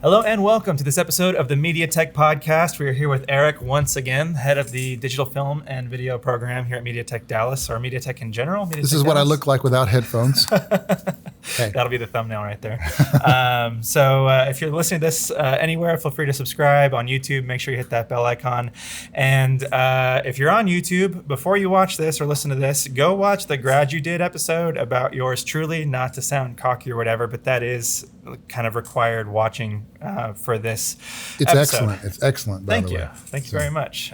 Hello and welcome to this episode of the MediaTech Podcast. We are here with Eric once again, head of the digital film and video program here at MediaTech Dallas, or MediaTech in general. This is what I look like without headphones. Okay. That'll be the thumbnail right there. So if you're listening to this anywhere, feel free to subscribe on YouTube. Make sure you hit that bell icon. And if you're on YouTube, before you watch this or listen to this, go watch the Grad You Did episode about yours truly, not to sound cocky or whatever, but that is kind of required watching for this It's episode. excellent. It's excellent, by the way. Thank you very much.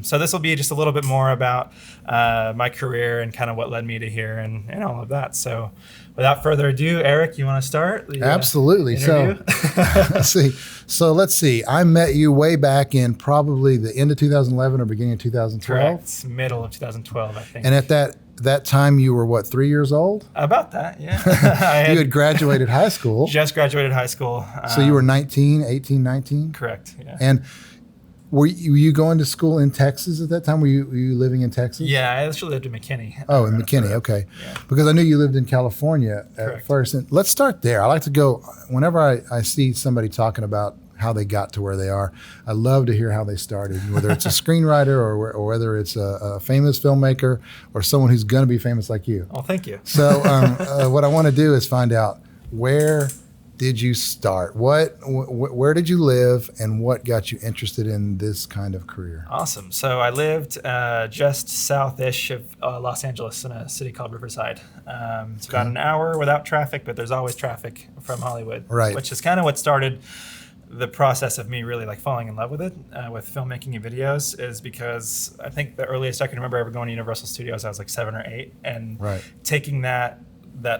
So this will be just a little bit more about my career and kind of what led me to here and all of that. So without further ado, Eric, you want to start? Absolutely. So let's see. I met you way back in probably the end of 2011 or beginning of 2012. Correct. Middle of 2012, I think. And at that time, you were what, 3 years old? About that, yeah. You had graduated high school. Just graduated high school. So you were 18, 19? Correct, yeah. And were you going to school in Texas at that time? Were you living in Texas? Yeah, I actually lived in McKinney. Oh, in McKinney, okay. Yeah. Because I knew you lived in California at first. And let's start there. I like to go, whenever I see somebody talking about how they got to where they are, I love to hear how they started, whether it's a screenwriter or whether it's a famous filmmaker or someone who's going to be famous like you. Oh, thank you. So what I want to do is find out, where did you start? Where did you live, and what got you interested in this kind of career? Awesome. So I lived just south-ish of Los Angeles in a city called Riverside. It's about an hour without traffic, but there's always traffic from Hollywood, right? Which is kind of what started the process of me really falling in love with it, with filmmaking and videos, is because I think the earliest I can remember ever going to Universal Studios, I was like 7 or 8, and taking that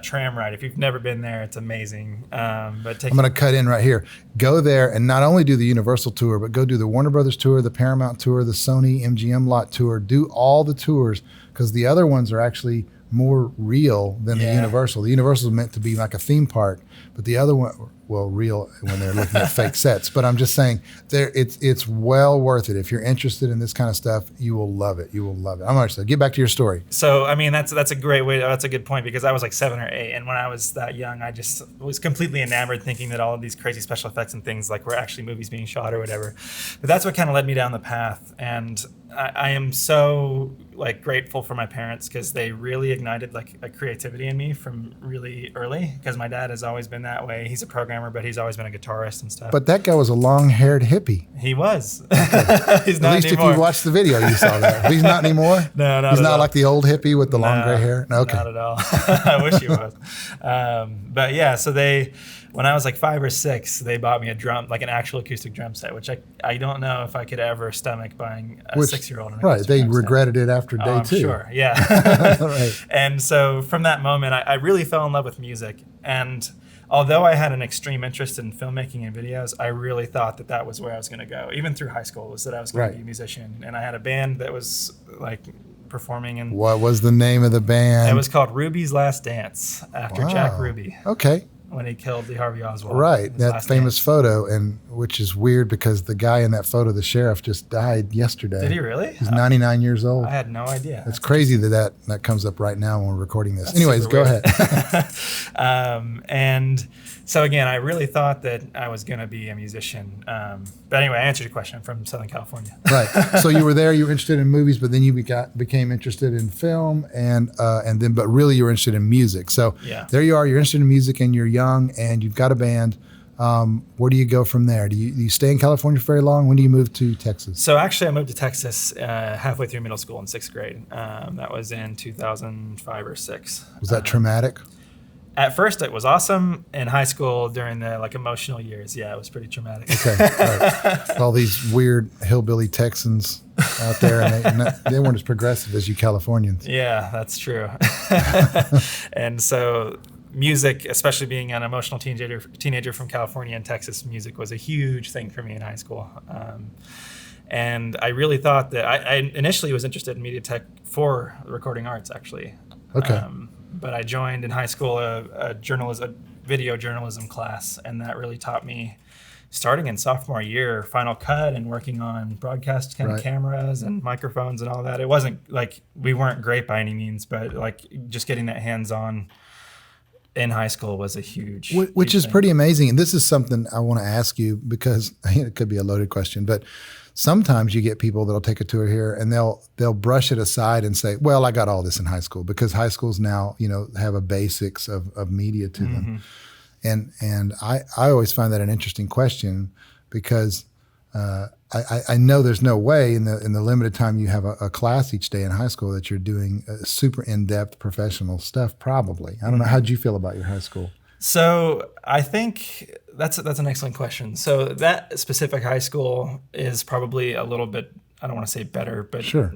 tram ride. If you've never been there, it's amazing. But I'm going to cut in right here. Go there and not only do the Universal tour, but go do the Warner Brothers tour, the Paramount tour, the Sony MGM lot tour. Do all the tours, because the other ones are actually more real than the Universal. The Universal is meant to be like a theme park, but the other one, well, real when they're looking at fake sets. But I'm just saying, it's well worth it. If you're interested in this kind of stuff, you will love it. You will love it. I'm going to get back to your story. So, I mean, that's a great way. That's a good point, because I was like 7 or 8, and when I was that young, I just was completely enamored, thinking that all of these crazy special effects and things were actually movies being shot or whatever. But that's what kind of led me down the path, and I am so grateful for my parents, because they really ignited a creativity in me from really early, because my dad has always been that way. He's a programmer, but he's always been a guitarist and stuff. But that guy was a long-haired hippie. He was. Okay. He's not At least anymore. If you watched the video, you saw that. He's not anymore? No, not He's at not all. like the old hippie with the long gray hair? No, okay. Not at all. I wish he was. But yeah, so when I was like 5 or 6, they bought me a drum, like an actual acoustic drum set, which I don't know if I could ever stomach buying a 6-year-old an acoustic they drum set. regretted it after day 2. I'm sure, yeah. Right. And so from that moment, I really fell in love with music. And although I had an extreme interest in filmmaking and videos, I really thought that was where I was going to go. Even through high school, was that I was going to be a musician. And I had a band that was performing. And what was the name of the band? It was called Ruby's Last Dance, after Jack Ruby. Okay. When he killed Lee Harvey Oswald. Right, that famous photo, and which is weird because the guy in that photo, the sheriff, just died yesterday. Did he really? He's 99 years old. I had no idea. That's crazy that comes up right now when we're recording this. Anyways, go ahead. And so again, I really thought that I was going to be a musician. But anyway, I answered your question. I'm from Southern California. Right. So you were there, you were interested in movies, but then you became interested in film, but really you were interested in music. So there you are, you're interested in music, and you're young, and you've got a band. Where do you go from there? Do you stay in California for very long? When do you move to Texas? So actually, I moved to Texas halfway through middle school in 6th grade. That was in 2005 or 6. Was that traumatic? At first, it was awesome. In high school, during the emotional years, it was pretty traumatic. Okay, right. All these weird hillbilly Texans out there, and they weren't as progressive as you Californians. Yeah, that's true. And so music, especially being an emotional teenager from California and Texas, music was a huge thing for me in high school. And I really thought that I initially was interested in MediaTech for recording arts, actually. Okay. But I joined in high school a video journalism class, and that really taught me, starting in sophomore year, Final Cut and working on broadcast cameras and microphones and all that. It wasn't we weren't great by any means, but just getting that hands-on in high school was a huge, which huge is thing. pretty amazing. And this is something I want to ask you because it could be a loaded question, but sometimes you get people that'll take a tour here and they'll brush it aside and say, well, I got all this in high school, because high schools now, have a basics of media to them. And I always find that an interesting question, because I know there's no way in the limited time you have a class each day in high school that you're doing super in-depth professional stuff, probably. I don't know. How'd you feel about your high school? So I think that's an excellent question. So that specific high school is probably a little bit, I don't want to say better, but Sure.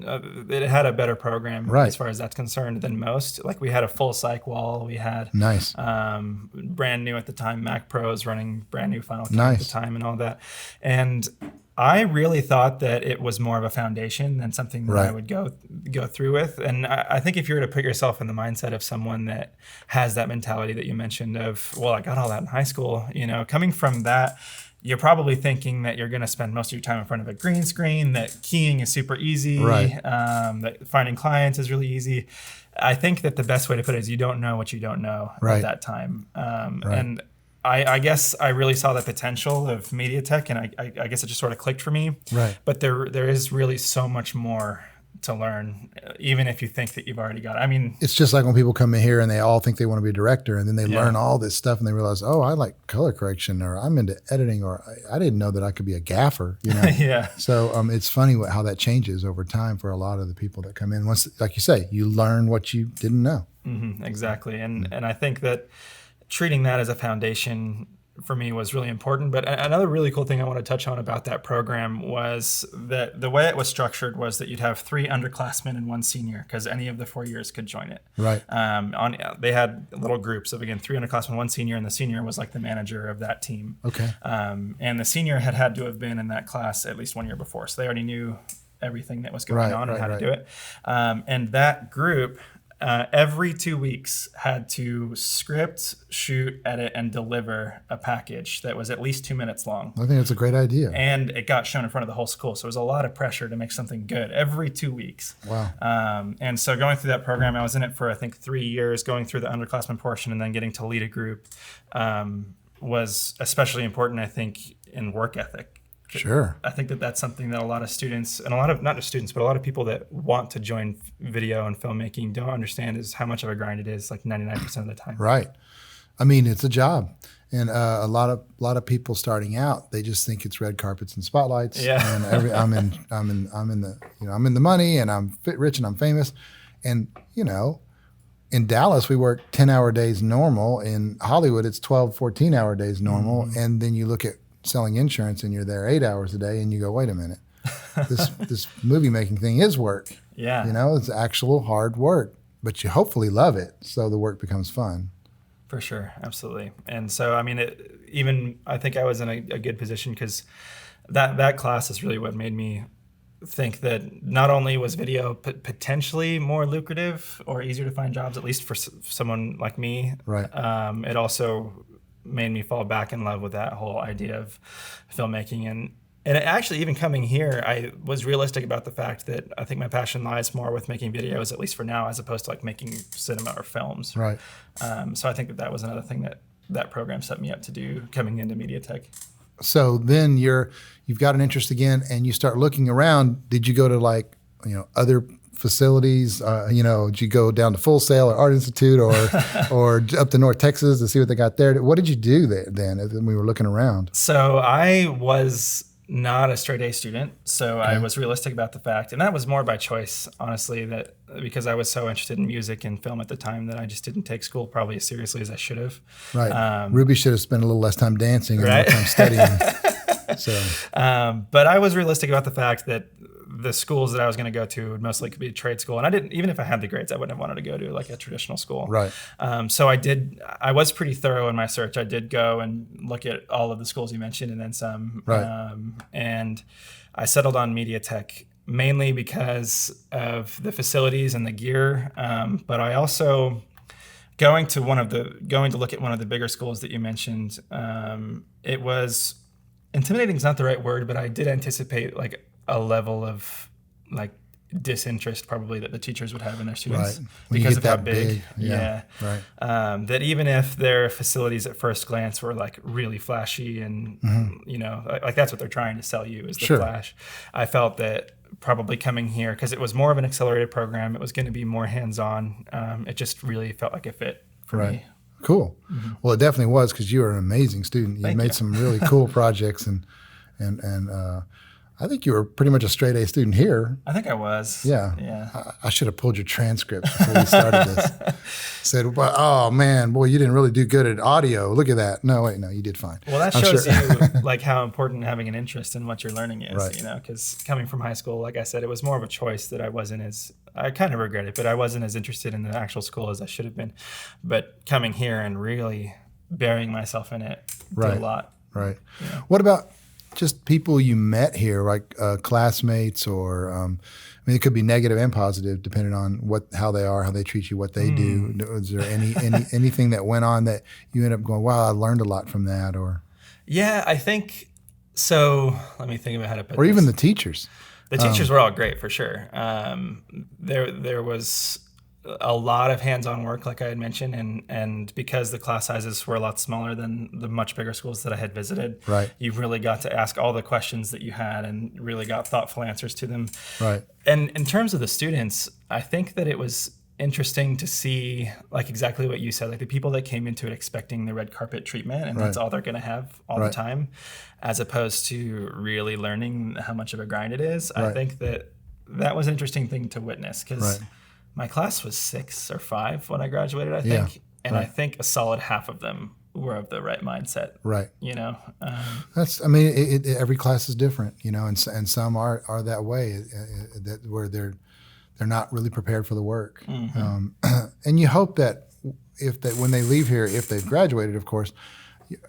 It had a better program Right. as far as that's concerned than most. Like we had a full psych wall. We had Nice. brand new at the time Mac Pros running brand new Final Cut Nice. at the time and all that. And I really thought that it was more of a foundation than something that Right. I would go through with. And I think if you were to put yourself in the mindset of someone that has that mentality that you mentioned of, well, I got all that in high school, coming from that, you're probably thinking that you're going to spend most of your time in front of a green screen, that keying is super easy, Right. That finding clients is really easy. I think that the best way to put it is you don't know what you don't know Right. at that time. Right. And I guess I really saw the potential of MediaTech, and I guess it just sort of clicked for me. Right. But there is really so much more to learn, even if you think that you've already got it. I mean, It's just like when people come in here and they all think they want to be a director, and then they Yeah. learn all this stuff and they realize, oh, I like color correction, or I'm into editing, or I didn't know that I could be a gaffer, yeah. So it's funny how that changes over time for a lot of the people that come in. Once, like you say, you learn what you didn't know. Exactly. And I think that treating that as a foundation for me was really important. But another really cool thing I want to touch on about that program was that the way it was structured was that you'd have 3 underclassmen and 1 senior, because any of the 4 years could join it. Right. They had little groups of, again, 3 underclassmen, 1 senior, and the senior was like the manager of that team. Okay. And the senior had to have been in that class at least 1 year before, so they already knew everything that was going on and how to do it. And that group, every 2 weeks, had to script, shoot, edit, and deliver a package that was at least 2 minutes long. I think that's a great idea. And it got shown in front of the whole school. So it was a lot of pressure to make something good every 2 weeks. Wow. And so going through that program, I was in it for, I think, 3 years, going through the underclassmen portion and then getting to lead a group was especially important, I think, in work ethic. Sure. I think that that's something that a lot of students, and a lot of, not just students, but a lot of people that want to join video and filmmaking don't understand is how much of a grind it is, like 99% of the time. Right. I mean, it's a job. And a lot of people starting out, they just think it's red carpets and spotlights. Yeah. And I'm in the money, and I'm rich and I'm famous. And, in Dallas, we work 10-hour days normal. In Hollywood, it's 12, 14-hour days normal. And then you look at selling insurance and you're there 8 hours a day and you go, wait a minute, this movie making thing is work. Yeah. It's actual hard work, but you hopefully love it. So the work becomes fun. For sure. Absolutely. And so, I mean, I think I was in a good position because that class is really what made me think that not only was video potentially more lucrative or easier to find jobs, at least for someone like me. Right. It also made me fall back in love with that whole idea of filmmaking. And actually, even coming here, I was realistic about the fact that I think my passion lies more with making videos, at least for now, as opposed to like making cinema or films. Right. So I think that was another thing that program set me up to do coming into MediaTech. So then you've got an interest again, and you start looking around. Did you go to other facilities? Did you go down to Full Sail or Art Institute or up to North Texas to see what they got there? What did you do there then when we were looking around? So I was not a straight A student, so I was realistic about the fact, and that was more by choice, honestly, that because I was so interested in music and film at the time that I just didn't take school probably as seriously as I should have. Right. Ruby should have spent a little less time dancing and Right? more time studying. So, but I was realistic about the fact that the schools that I was going to go to would most likely be a trade school, and I didn't, even if I had the grades, I wouldn't have wanted to go to like a traditional school. Right. So I was pretty thorough in my search. I did go and look at all of the schools you mentioned and then some. Right. And I settled on MediaTech mainly because of the facilities and the gear. But I also going to look at one of the bigger schools that you mentioned. It was intimidating is not the right word, but I did anticipate like a level of like disinterest probably that the teachers would have in their students Right. When you because get of how that big. big, yeah. Right. That even if their facilities at first glance were like really flashy and like that's what they're trying to sell you is the Sure. flash. I felt that probably coming here, because it was more of an accelerated program, it was going to be more hands-on. It just really felt like a fit for me. Cool. Well, it definitely was, because you were an amazing student. You made some really cool projects, and I think you were pretty much a straight A student here. I think I was. Yeah. I should have pulled your transcript before we started this. Said, oh man, boy, you didn't really do good at audio. Look at that. No, wait, no, you did fine. Well, that shows you like how important having an interest in what you're learning is, Right. because coming from high school, like I said, it was more of a choice that I kind of regret it, but I wasn't as interested in the actual school as I should have been. But coming here and really burying myself in it did a lot. Right. Yeah. What about just people you met here, like classmates, or it could be negative and positive depending on how they are, how they treat you, what they do. Is there anything that went on that you end up going, wow, I learned a lot from that? Or I think so. Let me think about how to put or this. even the teachers. The teachers were all great for sure. There was a lot of hands-on work, like I had mentioned, and because the class sizes were a lot smaller than the much bigger schools that I had visited, Right. you really got to ask all the questions that you had and really got thoughtful answers to them. Right. And in terms of the students, I think that it was interesting to see like exactly what you said, like the people that came into it expecting the red carpet treatment and that's all they're going to have all the time, as opposed to really learning how much of a grind it is. I think that was an interesting thing to witness, because my class was 6 or 5 when I graduated, I think. And I think a solid half of them were of the right mindset. Right. That's, every class is different, and some are that way, that where they're not really prepared for the work. And you hope that when they leave here, if they've graduated, of course,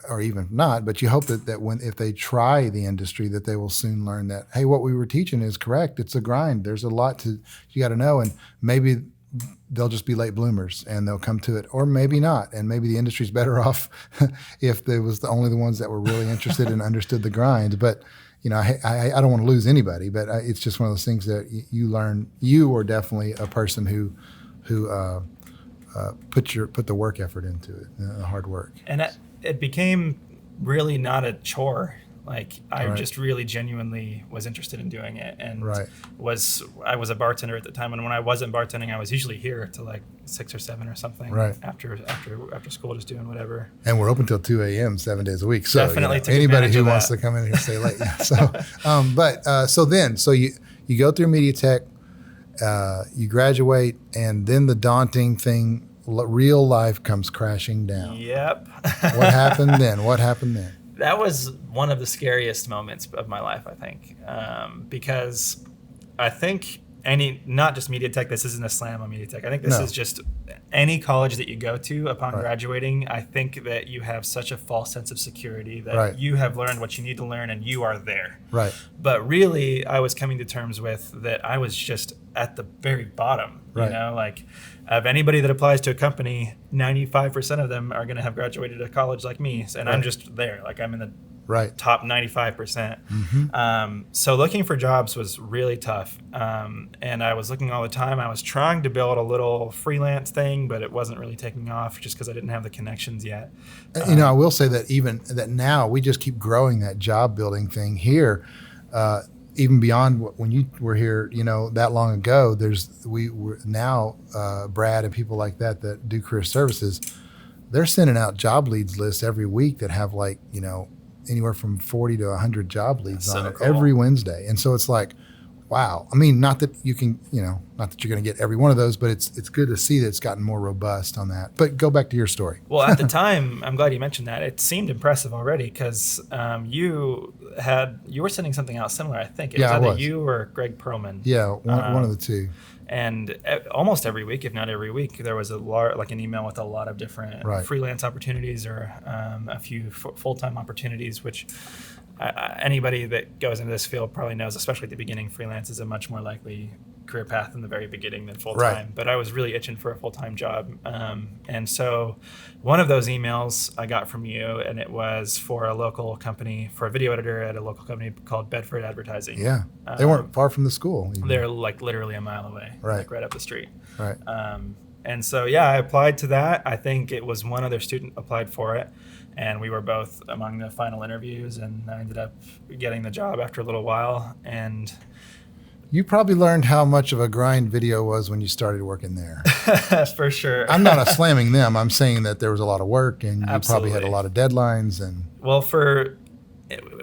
or even not, but you hope that if they try the industry, that they will soon learn that, hey, what we were teaching is correct. It's a grind. There's a lot you got to know, and maybe they'll just be late bloomers and they'll come to it, or maybe not, and maybe the industry's better off if they was only the ones that were really interested and understood the grind. But I don't want to lose anybody, but it's just one of those things that you learn. You were definitely a person who put the work effort into it, the hard work. And it became really not a chore. Like I just really genuinely was interested in doing it, and I was a bartender at the time. And when I wasn't bartending, I was usually here till like 6 or 7 or something. After school, just doing whatever. And we're open till 2 a.m. 7 days a week. So definitely anybody who wants to come in here stay late. So you go through MediaTech, you graduate, and then the daunting thing, real life comes crashing down. Yep. What happened then? That was one of the scariest moments of my life, I think, because I think not just MediaTech, this isn't a slam on MediaTech. I think this is just any college that you go to upon graduating. I think that you have such a false sense of security that you have learned what you need to learn and you are there. Right. But really, I was coming to terms with that I was just at the very bottom. Like of anybody that applies to a company, 95% of them are going to have graduated a college like me, and I'm just there. Like I'm in the top 95%. So looking for jobs was really tough, and I was looking all the time. I was trying to build a little freelance thing, but it wasn't really taking off just because I didn't have the connections yet. I will say that now we just keep growing that job building thing here. Even beyond when you were here, that long ago, we're now Brad and people like that do career services, they're sending out job leads lists every week that have anywhere from 40 to 100 job leads on it every Wednesday. And so it's like, wow. I mean, not that you can, not that you're going to get every one of those, but it's good to see that it's gotten more robust on that. But go back to your story. Well, at the time, I'm glad you mentioned that. It seemed impressive already because you were sending something out similar, I think. It was either you or Greg Perlman. Yeah, one of the two. And almost every week, if not every week, there was an email with a lot of different freelance opportunities or a few full-time opportunities, which anybody that goes into this field probably knows, especially at the beginning, freelance is a much more likely career path in the very beginning than full-time. Right. But I was really itching for a full-time job. And so one of those emails I got from you, and it was for a local company, for a video editor at a local company called Bedford Advertising. Yeah. They weren't far from the school. Even. They're like literally a mile away, right. like right up the street. Right. And so, yeah, I applied to that. I think it was one other student applied for it, and we were both among the final interviews, and I ended up getting the job after a little while. And you probably learned how much of a grind video was when you started working there. For sure. I'm not slamming them. I'm saying that there was a lot of work, and you Absolutely. probably had a lot of deadlines. And well,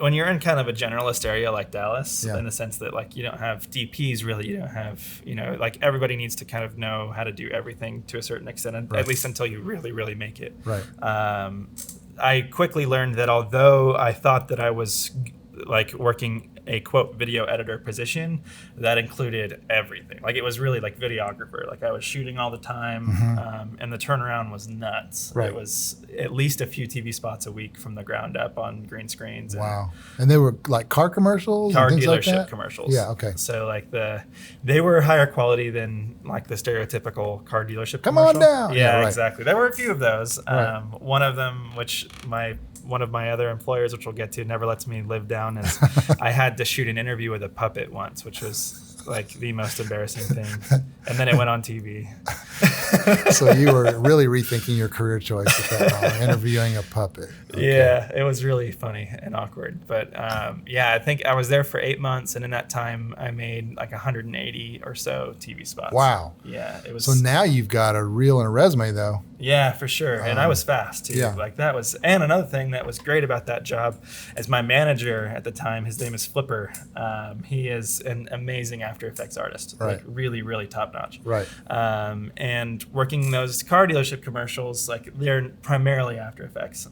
when you're in kind of a generalist area like Dallas, in the sense that like you don't have DPs really, you don't have, like everybody needs to kind of know how to do everything to a certain extent, at least until you really, really make it. Right. I quickly learned that although I thought that I was like working a quote video editor position, that included everything. Like it was really like videographer. Like I was shooting all the time, and the turnaround was nuts. Right. It was at least a few TV spots a week from the ground up on green screens. Wow. And they were like car commercials, car and things dealership like that? commercials. Yeah. Okay. So like they were higher quality than like the stereotypical car dealership Come commercial. on down. Yeah, right. exactly. There were a few of those. Right. One of them, which one of my other employers, which we'll get to, never lets me live down, is I had to shoot an interview with a puppet once, which was like the most embarrassing thing. And then it went on TV. So you were really rethinking your career choice at that moment, interviewing a puppet. Okay. Yeah, it was really funny and awkward. But I think I was there for 8 months, and in that time I made like 180 or so TV spots. Wow. Yeah, it was. So now you've got a reel and a resume, though. Yeah, for sure. And I was fast too. Yeah. Like that was, and another thing that was great about that job is my manager at the time, his name is Flipper. He is an amazing After Effects artist, Right. like really, really top notch. Right. And working those car dealership commercials, like they're primarily After Effects.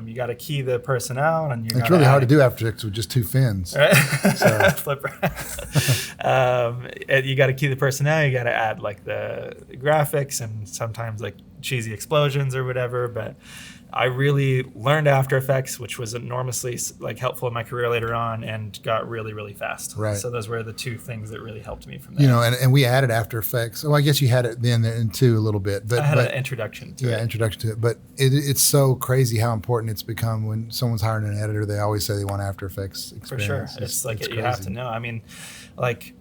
You got to key the person out, and It's really hard to do After Effects with just two fins. Right? So. Flipper. You got to key the person out. You got to add like the graphics and sometimes like cheesy explosions or whatever. But I really learned After Effects, which was enormously like helpful in my career later on, and got really, really fast. Right. So those were the two things that really helped me from there. And we added After Effects. Well, I guess you had it then too a little bit. But I had an introduction to it. Yeah, introduction to it. But it's so crazy how important it's become. When someone's hiring an editor, they always say they want After Effects experience. For sure. It's like crazy. you have to know. I mean, like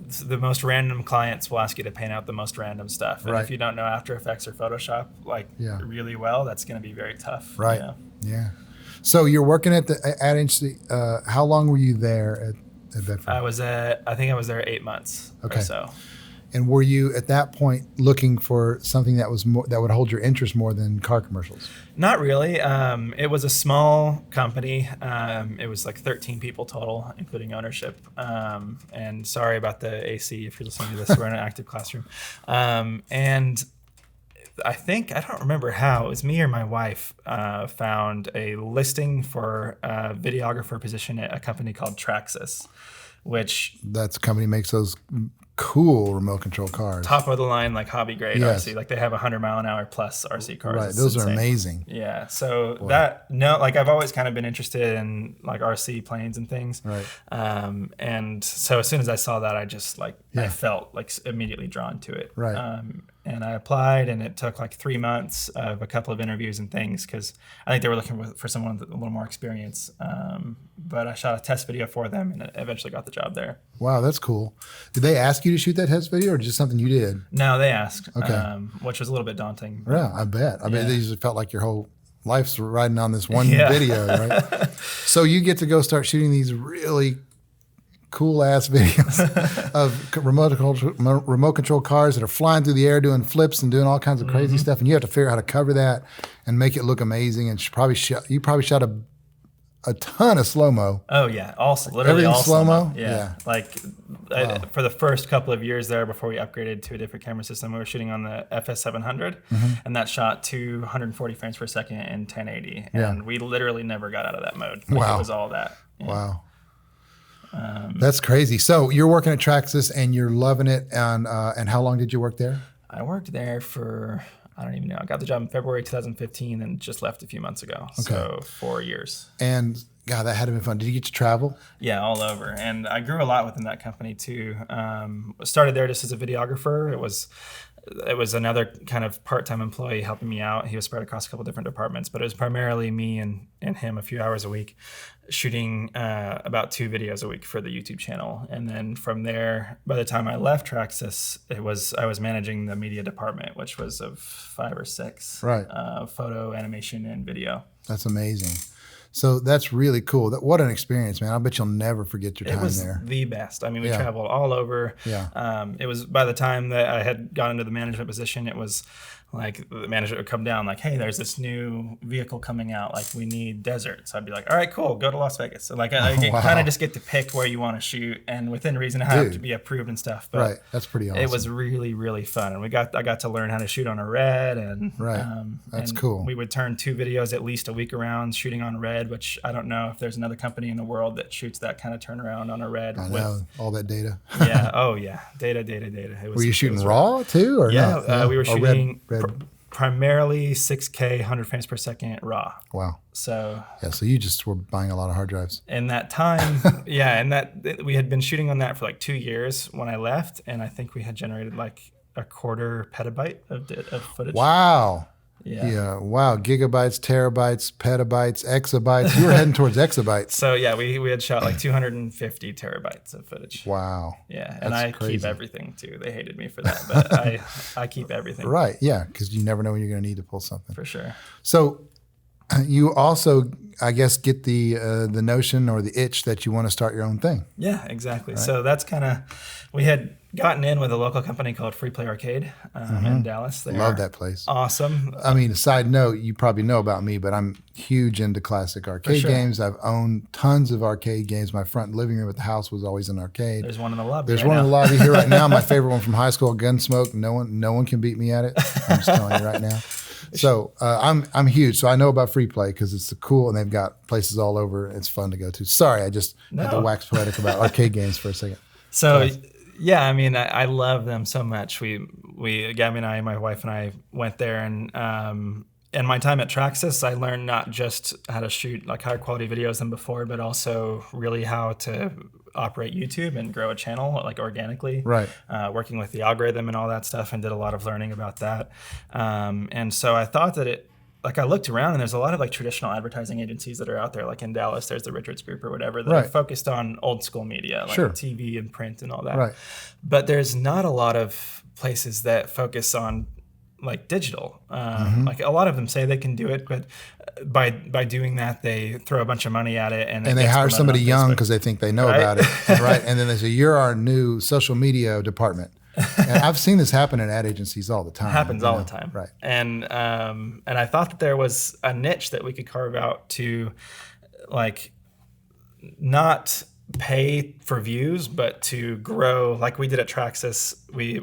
the most random clients will ask you to paint out the most random stuff. And Right. if you don't know After Effects or Photoshop really well, that's going to be very tough. Right. Yeah. So you're working at the Ad Agency. How long were you there at Bedford? I think I was there 8 months Okay. or so. And were you at that point looking for something that was more, that would hold your interest more than car commercials? Not really. It was a small company. It was like 13 people total, including ownership. And sorry about the AC if you're listening to this. We're in an active classroom. And I don't remember how, it was me or my wife found a listing for a videographer position at a company called Traxxas, which That's a company that makes those cool remote control cars. top of the line, like hobby grade Yes. RC. Like they have 100-mile-an-hour plus RC cars. Right. It's Those are insane. amazing. Yeah. So like I've always kind of been interested in like RC planes and things. Right. And so as soon as I saw that, I just like, Yeah. I felt like immediately drawn to it. Right. And I applied, and it took like 3 months of a couple of interviews and things, because I think they were looking for someone with a little more experience. But I shot a test video for them, and eventually got the job there. Wow, that's cool. Did they ask you to shoot that test video, or just something you did? No, they asked, Okay. which was a little bit daunting. Yeah, I bet. I bet Yeah. they just felt like your whole life's riding on this one Yeah. video, right? So you get to go start shooting these really cool ass videos of remote control cars that are flying through the air, doing flips and doing all kinds of crazy stuff, and you have to figure out how to cover that and make it look amazing. And you probably shot a ton of slow mo. Oh yeah, also literally Everything all slow-mo? Yeah. Yeah. Like for the first couple of years there, before we upgraded to a different camera system, we were shooting on the FS700, and that shot 240 frames per second in 1080, and we literally never got out of that mode. Like, Wow. It was all that. Yeah. Wow. That's crazy. So you're working at Traxxas and you're loving it. And how long did you work there? I worked there for I don't even know. I got the job in February 2015 and just left a few months ago. Okay. So 4 years. And God, that had to be fun. Did you get to travel? Yeah, all over. And I grew a lot within that company too. Started there just as a videographer. It was another kind of part-time employee helping me out. He was spread across a couple different departments, but it was primarily me and him a few hours a week, shooting about 2 videos a week for the YouTube channel. And then from there, by the time I left Traxxas, I was managing the media department, which was of 5 or 6, right? Photo, animation, and video. That's amazing. So that's really cool. What an experience, man. I bet you'll never forget your time there. It was the best. I mean, we traveled all over. Yeah. It was, by the time that I had gone into the management position, it was like the management would come down like, hey, there's this new vehicle coming out. Like, we need desert. So I'd be like, all right, cool. Go to Las Vegas. So like, I kind of just get to pick where you want to shoot, and within reason, I have to be approved and stuff. But right. That's pretty awesome. It was really, really fun. And I got to learn how to shoot on a Red. And right. That's cool. We would turn 2 videos at least a week around shooting on Red, which I don't know if there's another company in the world that shoots that kind of turnaround on a Red. I know, all that data. Yeah. Oh yeah. Data. Were you shooting raw too, or no? Yeah, we were shooting red. Primarily 6K, 100 frames per second raw. Wow. So you just were buying a lot of hard drives. In that time, we had been shooting on that for like 2 years when I left, and I think we had generated like a 1/4 petabyte of footage. Wow. Yeah. Wow. Gigabytes, terabytes, petabytes, exabytes. You were heading towards exabytes. So yeah, we had shot like 250 terabytes of footage. Wow. Yeah, and I keep everything too. They hated me for that, but I keep everything. Right. Yeah, because you never know when you're going to need to pull something. For sure. So you also, I guess, get the notion or the itch that you want to start your own thing. Yeah, exactly. Right? So that's kind of, we had gotten in with a local company called Free Play Arcade in Dallas. They love that place. Awesome. I mean, a side note, you probably know about me, but I'm huge into classic arcade games. I've owned tons of arcade games. My front living room at the house was always an arcade. There's one in the lobby. There's one in the lobby here right now. My favorite one from high school, Gunsmoke. No one can beat me at it. I'm just telling you right now. So I'm huge. So I know about Free Play because it's cool, and they've got places all over. It's fun to go to. Sorry, I just had to wax poetic about arcade games for a second. So yeah, I mean, I love them so much. Gabby and I, my wife and I, went there, and in my time at Traxxas, I learned not just how to shoot like higher quality videos than before, but also really how to operate YouTube and grow a channel like organically. Right. Working with the algorithm and all that stuff, and did a lot of learning about that. And so I thought that I looked around, and there's a lot of like traditional advertising agencies that are out there. Like in Dallas, there's the Richards Group or whatever that are focused on old school media, like TV and print and all that. Right. But there's not a lot of places that focus on like digital. Like a lot of them say they can do it, but by doing that, they throw a bunch of money at it, and they hire somebody young because they think they know about it, right? And then they say, "You're our new social media department." And I've seen this happen in ad agencies all the time. Happens all the time, right? And I thought that there was a niche that we could carve out to, like, not pay for views, but to grow like we did at Traxxas.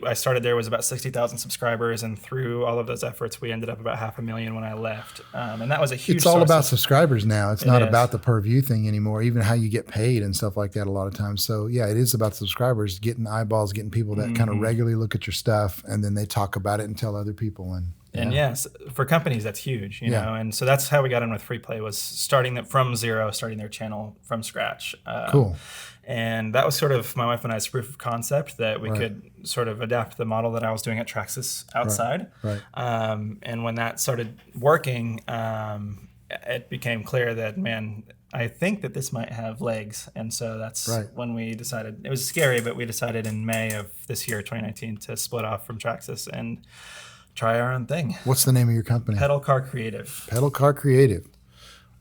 I started there was about 60,000 subscribers, and through all of those efforts, we ended up about 500,000 when I left. And that was a huge. It's all about subscribers now. It's not about the per view thing anymore. Even how you get paid and stuff like that a lot of times. So yeah, it is about subscribers, getting eyeballs, getting people that kind of regularly look at your stuff, and then they talk about it and tell other people. And yes, for companies, that's huge, you know. And so that's how we got in with Free Play, was starting their channel from scratch. Cool. And that was sort of my wife and I's proof of concept that we could sort of adapt the model that I was doing at Traxxas outside. Right. And when that started working, it became clear that, man, I think that this might have legs. And so that's when we decided. It was scary, but we decided in May of this year, 2019, to split off from Traxxas and try our own thing. What's the name of your company? Pedal Car Creative. Pedal Car Creative.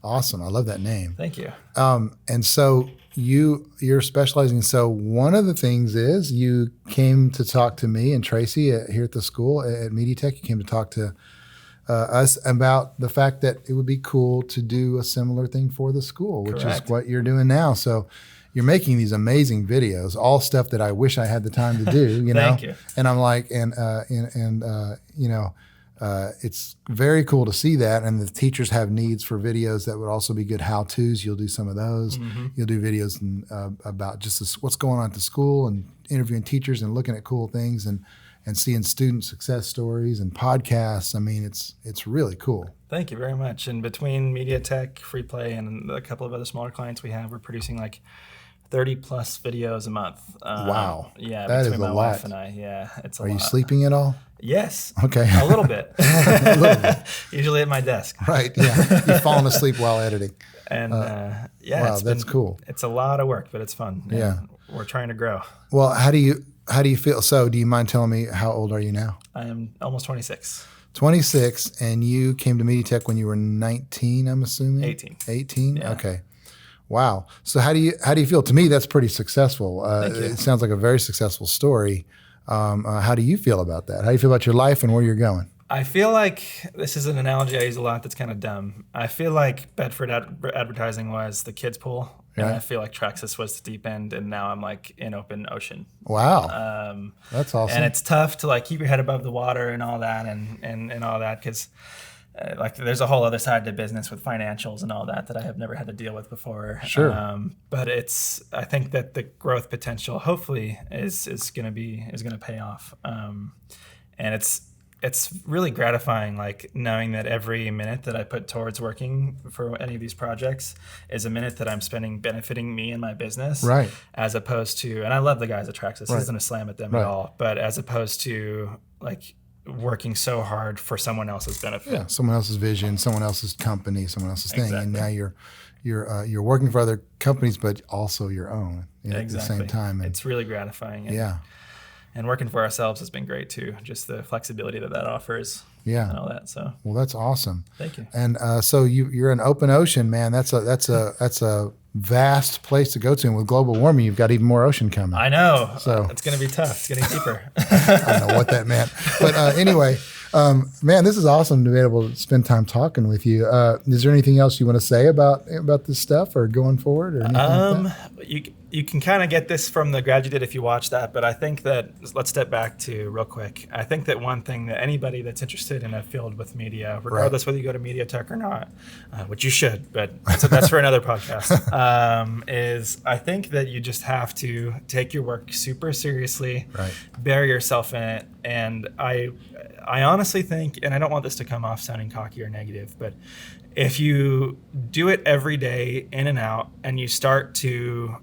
Awesome. I love that name. Thank you. And so you're specializing. So one of the things is you came to talk to me and Tracy here at the school at MediaTech. You came to talk to us about the fact that it would be cool to do a similar thing for the school, which is what you're doing now. So you're making these amazing videos, all stuff that I wish I had the time to do, you know? Thank you. And I'm like, it's very cool to see that. And the teachers have needs for videos that would also be good how-tos. You'll do some of those. You'll do videos about just what's going on at the school and interviewing teachers and looking at cool things. And and seeing student success stories and podcasts. I mean, it's really cool. Thank you very much. And between MediaTech, Free Play, and a couple of other smaller clients we have, we're producing like 30 plus videos a month. Wow. Yeah, that between is my a wife lot. and I. Yeah, it's a Are lot. you sleeping at all? Yes. Okay. A little bit. A little bit. Usually at my desk. Right. Yeah. You've fallen asleep while editing. And wow, it's cool. It's a lot of work, but it's fun. Yeah. We're trying to grow. Well, how do you feel? So do you mind telling me, how old are you now? I am almost 26. 26, and you came to MediaTech when you were 19, I'm assuming? 18. 18? Yeah. Okay. Wow. So how do you feel? To me, that's pretty successful. Thank you. It sounds like a very successful story. How do you feel about that? How do you feel about your life and where you're going? I feel like this is an analogy I use a lot that's kind of dumb. I feel like Bedford advertising was the kids' pool, and Yeah. I feel like Traxxas was the deep end, and now I'm like in open ocean. Wow. That's awesome. And it's tough to like keep your head above the water and all that, and all that, because like there's a whole other side to business with financials and all that I have never had to deal with before. Sure. But I think that the growth potential hopefully is going to pay off. And it's really gratifying, like knowing that every minute that I put towards working for any of these projects is a minute that I'm spending benefiting me and my business. Right. As opposed to, and I love the guys at Traxxas, this Right. isn't a slam at them Right. at all, but as opposed to like working so hard for someone else's benefit. Yeah, someone else's vision, someone else's company, someone else's thing, and Exactly. now you're working for other companies, but also your own at the Exactly. same time. And It's really gratifying. yeah, And working for ourselves has been great too. Just the flexibility that offers. Yeah. And all that. So well, that's awesome. thank you. And so you're an open ocean, man. That's a vast place to go to. And with global warming, you've got even more ocean coming. I know. So- It's going to be tough. It's getting deeper. I don't know what that meant. But anyway, man, this is awesome to be able to spend time talking with you. Is there anything else you want to say about this stuff or going forward or anything like that? You can kind of get this from the grad you did if you watch that, but I think that, let's step back to real quick. I think that one thing that anybody that's interested in a field with media, regardless whether you go to MediaTech or not, which you should, but that's for another podcast, is I think that you just have to take your work super seriously, Right. bury yourself in it. And I honestly think, and I don't want this to come off sounding cocky or negative, but if you do it every day in and out and you start to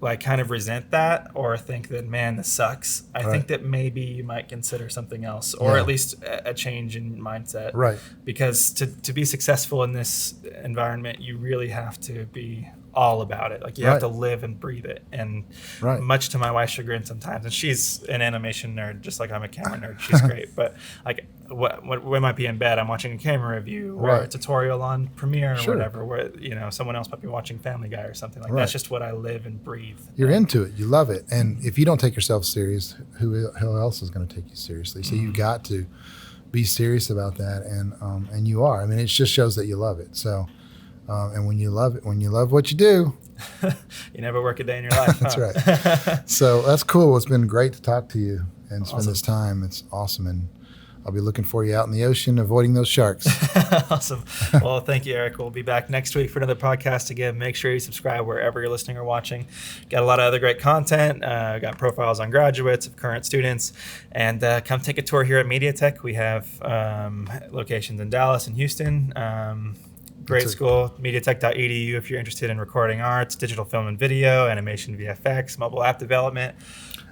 like kind of resent that or think that, man, this sucks, I think that maybe you might consider something else, or at least a change in mindset. Right. Because to be successful in this environment, you really have to be all about it. Like you have to live and breathe it. And much to my wife's chagrin sometimes, and she's an animation nerd, just like I'm a camera nerd. She's great. But like we might be in bed, I'm watching a camera review or a tutorial on Premiere or whatever, where someone else might be watching Family Guy or something. Like that's just what I live and breathe. You're into it. You love it. And if you don't take yourself serious, who else is going to take you seriously? So you've got to be serious about that. And you are. I mean, it just shows that you love it. So, and when you love what you do, you never work a day in your life. That's right. So that's cool. It's been great to talk to you and spend this time. It's awesome. And I'll be looking for you out in the ocean, avoiding those sharks. Awesome. Well, thank you, Eric. We'll be back next week for another podcast again. Make sure you subscribe wherever you're listening or watching. Got a lot of other great content. Got profiles on graduates, of current students. And come take a tour here at MediaTech. We have locations in Dallas and Houston. Great school, MediaTech.edu if you're interested in recording arts, digital film and video, animation, VFX, mobile app development,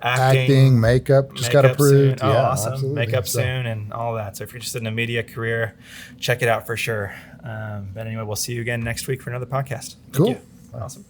acting, makeup, just got approved. Soon. Oh, yeah, awesome. absolutely. Makeup soon and all that. So if you're interested in a media career, check it out for sure. But anyway, we'll see you again next week for another podcast. Thank Cool. you. Awesome.